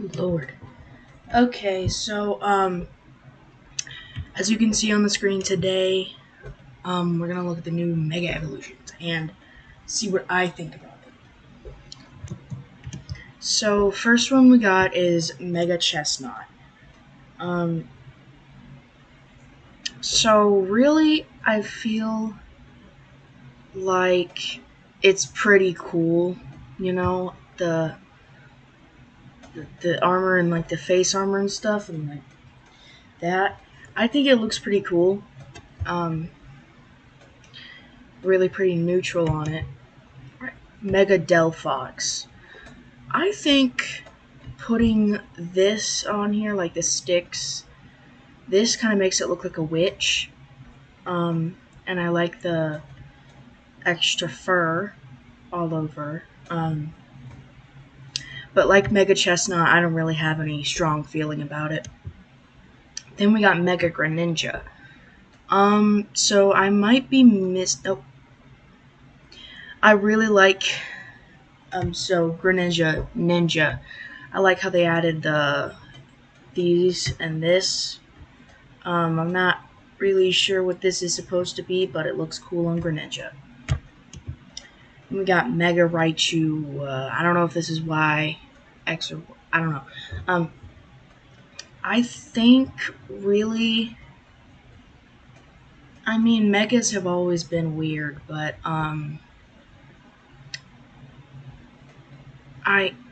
Lord. Okay, so as you can see on the screen today, we're gonna look at the new Mega Evolutions and see what I think about them. So first one we got is Mega Chestnut. Um, so really, I feel like it's pretty cool. You know, the armor and like the face armor and stuff, and like that. I think it looks pretty cool. Um, really pretty neutral on it. Mega Delphox. I think putting this on here, like the sticks, this kind of makes it look like a witch. And I like the extra fur all over. But like Mega Chestnut, I don't really have any strong feeling about it. Then we got Mega Greninja. So I might be Oh, I really like. So Greninja Ninja. I like how they added these and this. I'm not really sure what this is supposed to be, but it looks cool on Greninja. We got Mega Raichu. I don't know if this is Y, X, or I don't know. Um, I think really, I mean, Megas have always been weird, but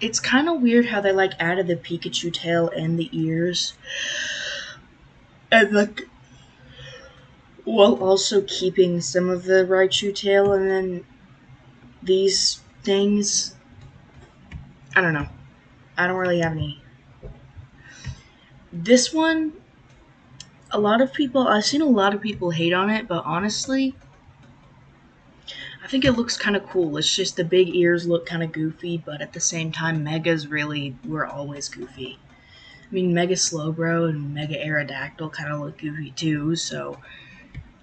it's kind of weird how they like added the Pikachu tail and the ears, and like while also keeping some of the Raichu tail, and then these things. I don't know. I don't really have any. This one, I've seen a lot of people hate on it, but honestly, I think it looks kind of cool. It's just the big ears look kind of goofy, but at the same time, Megas really were always goofy. I mean, Mega Slowbro and Mega Aerodactyl kind of look goofy too, so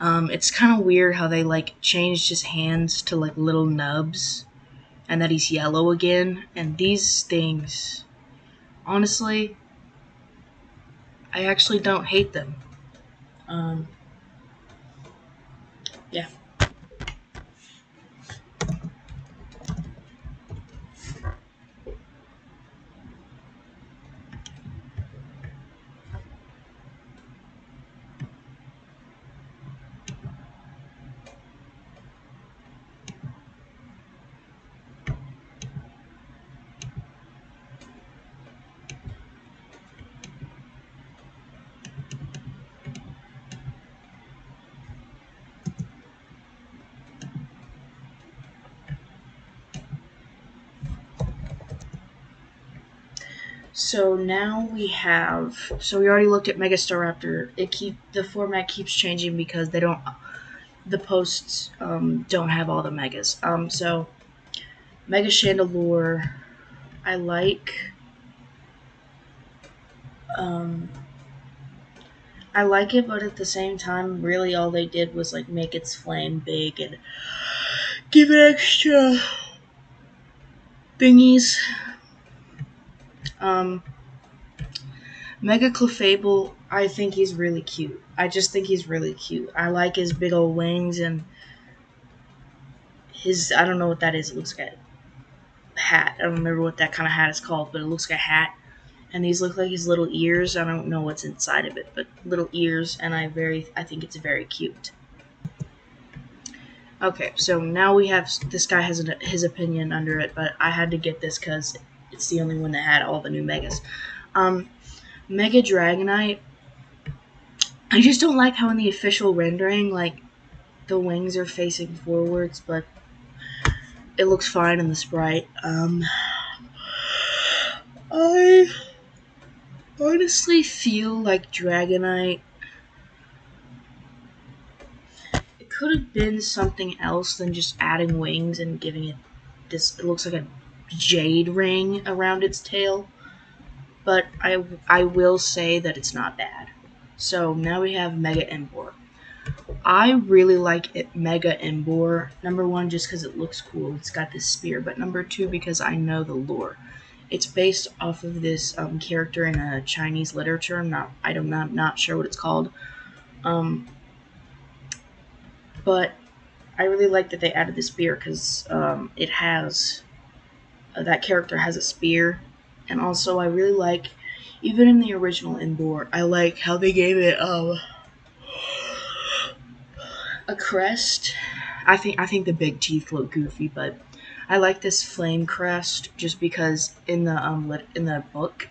it's kind of weird how they like changed his hands to like little nubs and that he's yellow again. And these things, honestly, I actually don't hate them. Um, yeah. So now we have. So we already looked at Megastaraptor. The format keeps changing because they don't. The posts don't have all the megas. So Mega Chandelure, I like. Um, I like it, but at the same time, really all they did was like make its flame big and give it extra thingies. Um, Mega Clefable, I think he's really cute. I just think he's really cute. I like his big old wings and his. I don't know what that is. It looks like a hat. I don't remember what that kind of hat is called, but it looks like a hat. And these look like his little ears. I don't know what's inside of it, but little ears, and I think it's very cute. Okay, so now we have this guy has his opinion under it, but I had to get this because it's the only one that had all the new megas. Um, Mega Dragonite. I just don't like how in the official rendering, like the wings are facing forwards, but it looks fine in the sprite. I honestly feel like Dragonite. It could have been something else than just adding wings and giving it this. It looks like a jade ring around its tail, but I will say that it's not bad. So now we have Mega Embor. I really like it, Mega Embor. Number one, just because it looks cool. It's got this spear, but number two, because I know the lore. It's based off of this character in a Chinese literature. I'm not sure what it's called. Um, but I really like that they added the spear because it has that character has a spear, and also I really like, even in the original Inbor, I like how they gave it a crest. I think the big teeth look goofy, but I like this flame crest just because in the book,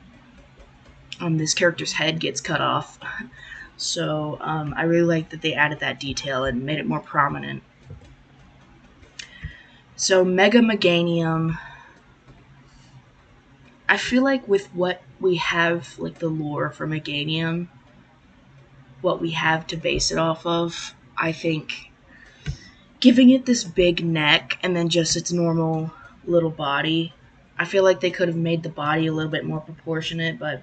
this character's head gets cut off. So I really like that they added that detail and made it more prominent. So Mega Meganium, I feel like with what we have, like the lore for Meganium, what we have to base it off of, I think giving it this big neck and then just its normal little body, I feel like they could have made the body a little bit more proportionate, but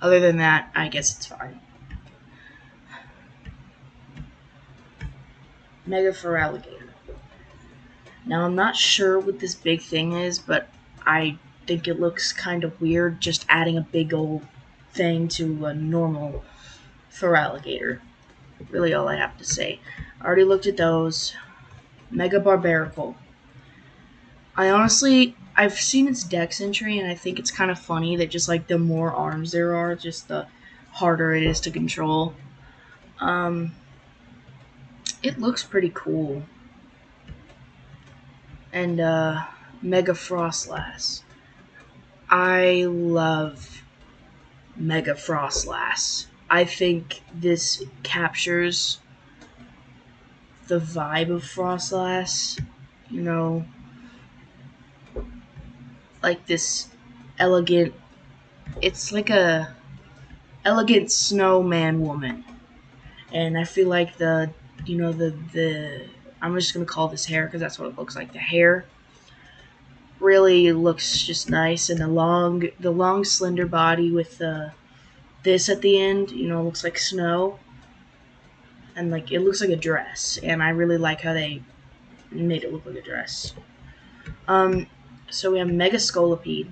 other than that, I guess it's fine. Mega Feraligatr. Now, I'm not sure what this big thing is, but I think it looks kind of weird just adding a big old thing to a normal Feraligatr. Really, all I have to say. I already looked at those. Mega Barbaracle. I've seen its dex entry, and I think it's kind of funny that just like the more arms there are, just the harder it is to control. Um, it looks pretty cool. And Mega Frostlass. I love Mega Frostlass. I think this captures the vibe of Frostlass. You know, like this elegant. It's like a elegant snowman woman, and I feel like the I'm just gonna call this hair because that's what it looks like. The hair really looks just nice, and the long slender body with this at the end, looks like snow, and like it looks like a dress, and I really like how they made it look like a dress. Um, so we have Mega Scolipede.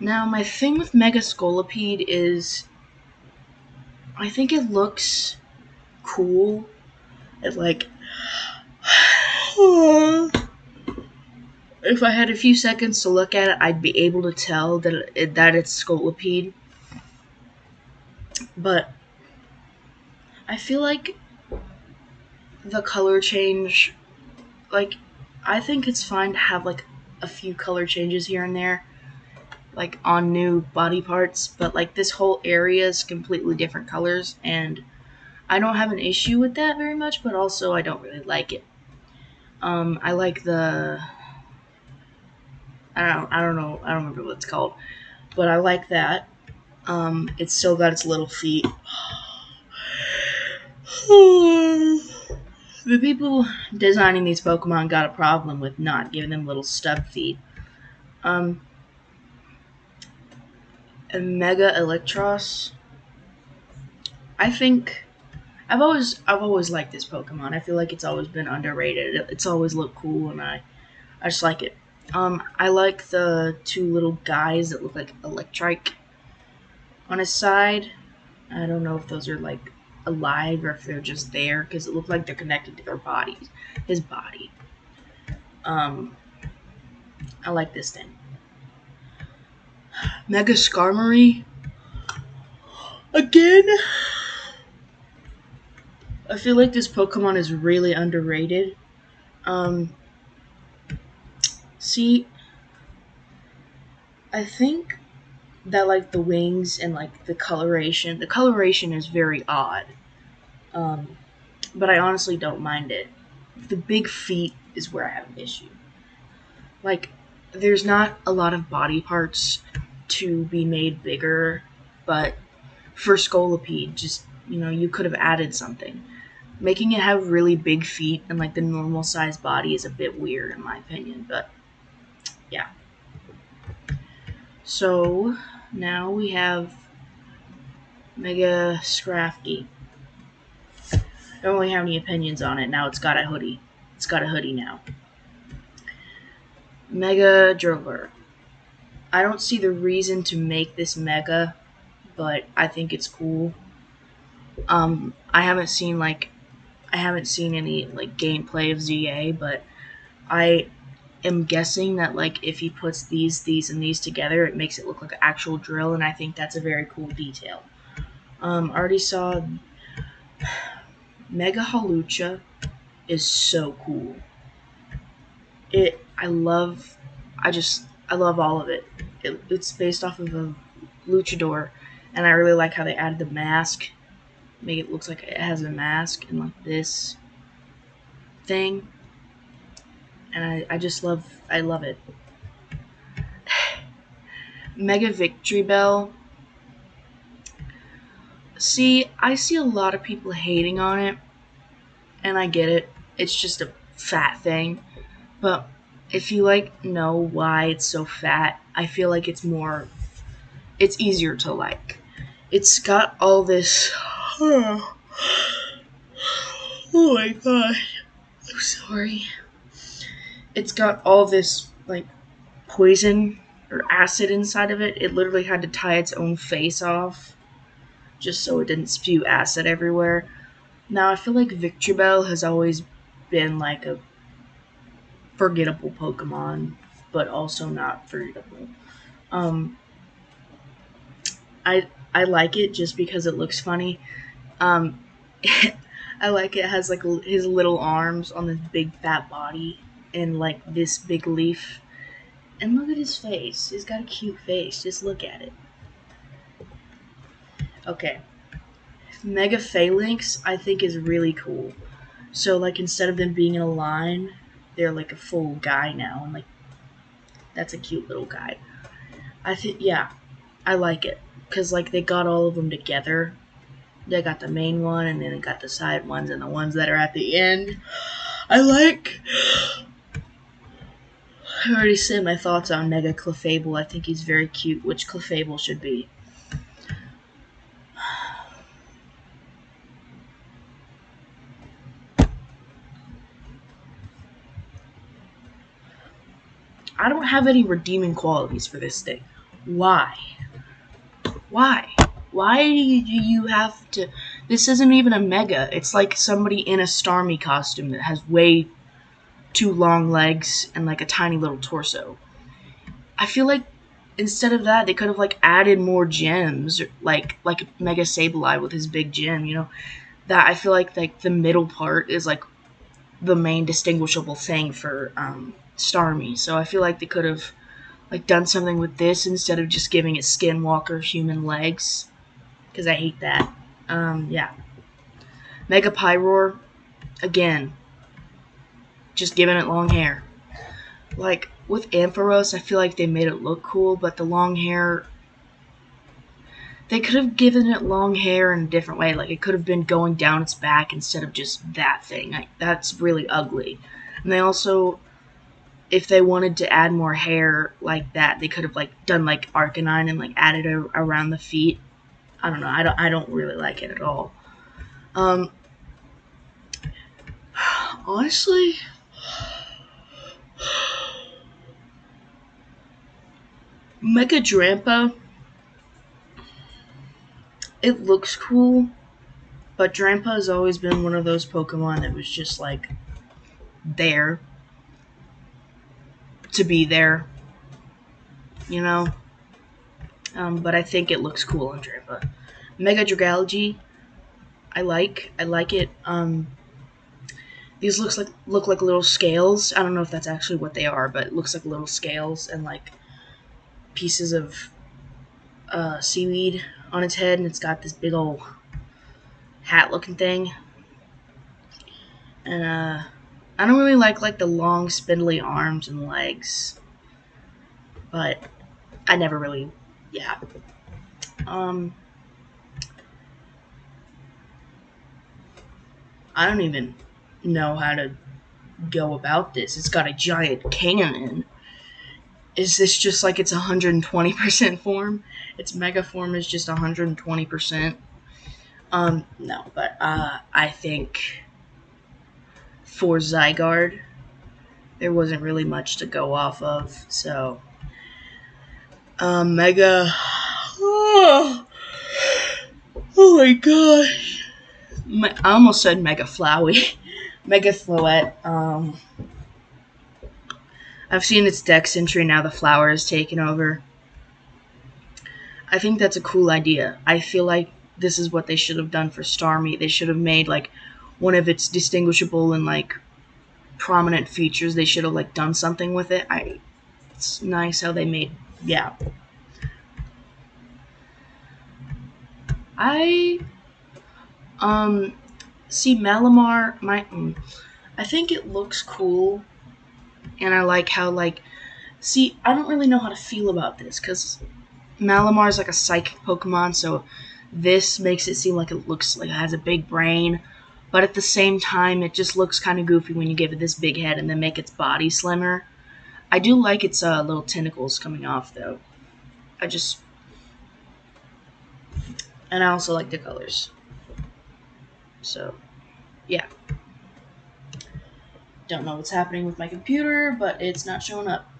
Now, my thing with Mega Scolipede is I think it looks cool. It like if I had a few seconds to look at it, I'd be able to tell that it's Scolipede. But I feel like the color change, like, I think it's fine to have like a few color changes here and there, like on new body parts, but like this whole area is completely different colors, and I don't have an issue with that very much, but also I don't really like it. I like I don't know, I don't remember what it's called, but I like that. It's still got its little feet. The people designing these Pokemon got a problem with not giving them little stub feet. Um, Mega Electros. I think I've always liked this Pokemon. I feel like it's always been underrated. It's always looked cool, and I just like it. I like the two little guys that look like Electrike on his side. I don't know if those are like alive or if they're just there because it looked like they're connected to their bodies. His body. Um, I like this thing. Mega Skarmory. Again? I feel like this Pokemon is really underrated. Um, see, I think that like the wings and like the coloration is very odd. Um, but I honestly don't mind it. The big feet is where I have an issue. Like, there's not a lot of body parts to be made bigger, but for Scolipede, just, you could have added something. Making it have really big feet and like the normal sized body is a bit weird in my opinion, but yeah. So now we have Mega Scrafty. I don't really have any opinions on it. Now it's got a hoodie. It's got a hoodie now. Mega Drover. I don't see the reason to make this mega, but I think it's cool. I haven't seen any like gameplay of ZA, but I am guessing that like if he puts these, and these together, it makes it look like an actual drill, and I think that's a very cool detail. I already saw Mega Halucha is so cool. I love, I love all of it. It's based off of a luchador, and I really like how they added the mask, make it looks like it has a mask and like this thing, and I love it. Mega Victory Bell. See, I see a lot of people hating on it, and I get it. It's just a fat thing, but if you like know why it's so fat, I feel like it's easier to like. It's got all this. Oh my gosh. I'm sorry. It's got all this, like, poison or acid inside of it. It literally had to tie its own face off just so it didn't spew acid everywhere. Now, I feel like Victreebel has always been, like, a forgettable Pokemon, but also not forgettable. Um, I like it just because it looks funny. Um, I like it has like his little arms on this big fat body and like this big leaf. And look at his face. He's got a cute face. Just look at it. Okay. Mega Phalanx I think is really cool. So like instead of them being in a line, they're like a full guy now, and like that's a cute little guy. I think yeah, I like it because like they got all of them together. They got the main one, and then they got the side ones, and the ones that are at the end. I like. I already said my thoughts on Mega Clefable. I think he's very cute, which Clefable should be. I don't have any redeeming qualities for this thing. Why? Why? Why do you have to? This isn't even a mega. It's like somebody in a Starmie costume that has way too long legs and like a tiny little torso. I feel like instead of that, they could have like added more gems, like Mega Sableye with his big gem. You know that I feel like the middle part is like the main distinguishable thing for Starmie. So I feel like they could have like done something with this instead of just giving it Skinwalker human legs, because I hate that. Yeah, Mega Pyroar again, just giving it long hair. Like with Ampharos, I feel like they made it look cool, but the long hair, they could have given it long hair in a different way. Like it could have been going down its back instead of just that thing. That's really ugly. And they also, if they wanted to add more hair like that, they could have like done like Arcanine and like added it around the feet. I don't know. I don't really like it at all. Um, honestly, Mega Drampa, it looks cool, but Drampa has always been one of those Pokemon that was just like there to be there, you know. But I think it looks cool on Drampa. Mega Dragalge, I like it. These look like little scales. I don't know if that's actually what they are, but it looks like little scales and like pieces of seaweed on its head, and it's got this big old hat looking thing. And I don't really like the long spindly arms and legs, but I never really, yeah. Um, I don't even know how to go about this. It's got a giant cannon. Is this just like its 120% form? Its mega form is just 120%. No, but I think for Zygarde, there wasn't really much to go off of, so Mega. Oh, oh my gosh. I almost said Mega Flowey. Mega Floette. I've seen its Dex entry, now the flower is taken over. I think that's a cool idea. I feel like this is what they should have done for Starmie. They should have made like one of its distinguishable and like prominent features. They should have like done something with it. It's nice how they made. Yeah. I see Malamar. I think it looks cool, and I like how like. See, I don't really know how to feel about this because Malamar is like a psychic Pokemon, so this makes it seem like it looks like it has a big brain, but at the same time, it just looks kind of goofy when you give it this big head and then make its body slimmer. I do like its little tentacles coming off though. I just, and I also like the colors. So, yeah. Don't know what's happening with my computer, but it's not showing up.